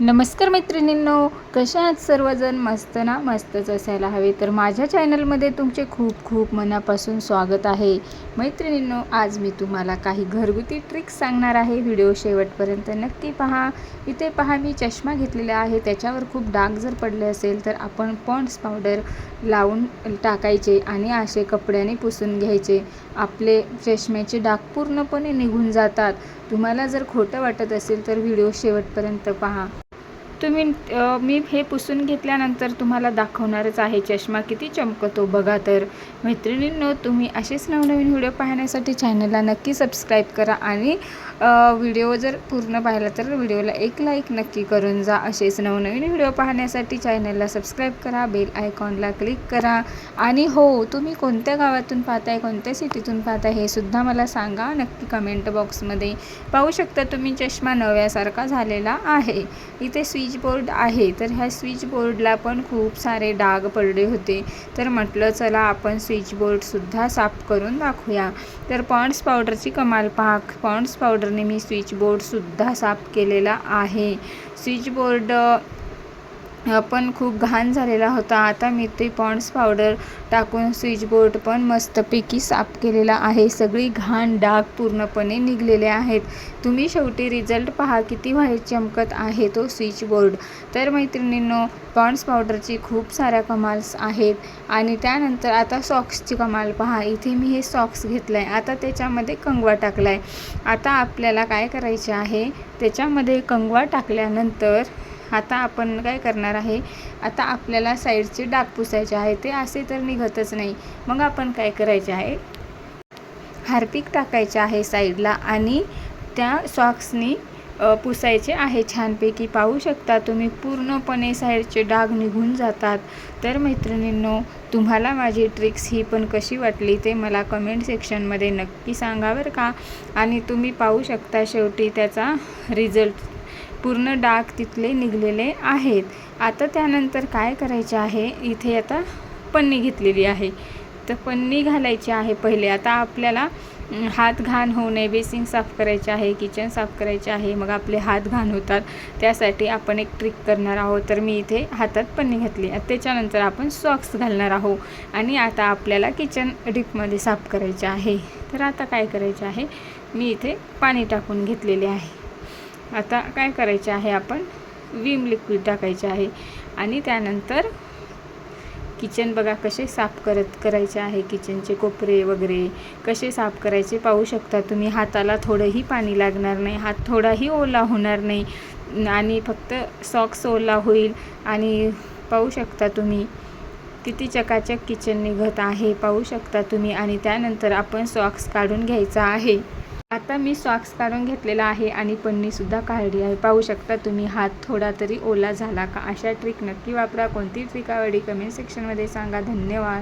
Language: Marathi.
नमस्कार मैत्रिणींनो, कशा आहात सर्वजण? मस्त ना? मस्तच असायला हवे. तर माझ्या चॅनलमध्ये तुमचे खूप खूप मनापासून स्वागत आहे. मैत्रिणींनो, आज मी तुम्हाला काही घरगुती ट्रिक्स सांगणार आहे. व्हिडिओ शेवटपर्यंत नक्की पहा. इथे पहा, मी चष्मा घेतलेला आहे. त्याच्यावर खूप डाग जर पडले असेल तर आपण पॉन्ड्स पावडर लावून टाकायचे आणि असे कपड्याने पुसून घ्यायचे. आपले चष्म्याचे डाग पूर्णपणे निघून जातात. तुम्हाला जर खोटं वाटत असेल तर व्हिडिओ शेवटपर्यंत पहा. मी हे पुसून घेतल्यानंतर तुम्हाला दाखवणारच आहे चष्मा किती चमकतो बघा. तर मैत्रिणींनो, तुम्ही असेच नवनवीन व्हिडिओ पाहण्यासाठी चॅनलला नक्की सबस्क्राईब करा आणि व्हिडिओ जर पूर्ण पाहिला तर व्हिडिओला एक लाईक नक्की करून जा. असेच नवनवीन व्हिडिओ पाहण्यासाठी चॅनलला सबस्क्राईब करा, बेल आयकॉनला क्लिक करा. आणि हो, तुम्ही कोणत्या गावातून पाहताय, कोणत्या सिटीतून पाहताय हे सुद्धा मला सांगा नक्की कमेंट बॉक्समध्ये. पाहू शकता तुम्ही, चष्मा नव्यासारखा झालेला आहे. इथे स्विच बोर्ड आहे. तर ह्या स्विच बोर्डला पण खूप सारे डाग पडले होते. तर म्हटलं चला आपण स्विच बोर्डसुद्धा साफ करून दाखवूया. तर पॉन्ड्स पावडरची कमाल पहा. पॉन्ड्स पावडरने मी स्विच बोर्डसुद्धा साफ केलेला आहे. स्विच बोर्ड पण खूप घाण झालेला होता. आता मी ते पॉन्ड्स पावडर टाकून स्विच बोर्ड पण मस्तपैकी साफ केलेला आहे. सगळी घाण डाग पूर्णपणे निघलेले आहेत. तुम्ही शेवटी रिझल्ट पहा, किती व्हाईट चमकत आहे तो स्विच बोर्ड. तर मैत्रिणींनो, पॉन्ड्स पावडरची खूप साऱ्या कमाल्स आहेत. आणि त्यानंतर आता सॉक्सची कमाल पहा. इथे मी हे सॉक्स घेतलं आहे. आता त्याच्यामध्ये कंगवा टाकला आहे. आता आपल्याला काय करायचे आहे, त्याच्यामध्ये कंगवा टाकल्यानंतर आता आपण काय करणार आहे, आता आपल्याला साईडचे डाग पुसायचे आहे. ते असे तर निघतच नाही. मग आपण काय करायचे आहे, हार्पिक टाकायचे आहे साईडला आणि त्या सॉक्सनी पुसायचे आहे छानपैकी. पाहू शकता तुम्ही, पूर्णपणे साईडचे डाग निघून जातात. तर मैत्रिणींनो, तुम्हाला माझी ट्रिक्स ही पण कशी वाटली ते मला कमेंट सेक्शनमध्ये नक्की सांगा बरं का. आणि तुम्ही पाहू शकता शेवटी त्याचा रिझल्ट, पूर्ण डाग तिथले निघलेले आहेत. आता त्यानंतर काय करायचे आहे, इथे आता पन्नी घेतलेली आहे. तर पन्नी घालायची आहे पहिले. आता आपल्याला हात घाण होऊ नये, बेसिंग साफ करायचे आहे, किचन साफ करायचे आहे, मग आपले हात घाण होतात. त्यासाठी आपण एक ट्रिक करणार आहोत. तर मी इथे हातात पन्नी घातली. त्याच्यानंतर आपण सॉक्स घालणार आहोत आणि आता आपल्याला किचन डीपमध्ये साफ करायचे आहे. तर आता काय करायचे आहे, मी इथे पाणी टाकून घेतलेले आहे. आता काय करायचे आहे, आपण विम लिक्विड टाकायचे आहे आणि त्यानंतर किचन बघा कसे साफ करायचे आहे. किचनचे कोपरे वगैरे कसे साफ करायचे पाहू शकता तुम्ही. हाताला थोडंही पाणी लागणार नाही, हात थोडाही ओला होणार नाही आणि फक्त सॉक्स ओला होईल. आणि पाहू शकता तुम्ही किती चकाचक किचन निघत आहे, पाहू शकता तुम्ही. आणि त्यानंतर आपण सॉक्स काढून घ्यायचा आहे. आता मी सॉक्स काढून घेतलेला आहे आणि पन्नीसुद्धा काढली आहे. पाहू शकता तुम्ही, हात थोडा तरी ओला झाला का. अशा ट्रिक नक्की वापरा. कोणती ट्रिक आवडली कमेंट सेक्शनमध्ये सांगा. धन्यवाद.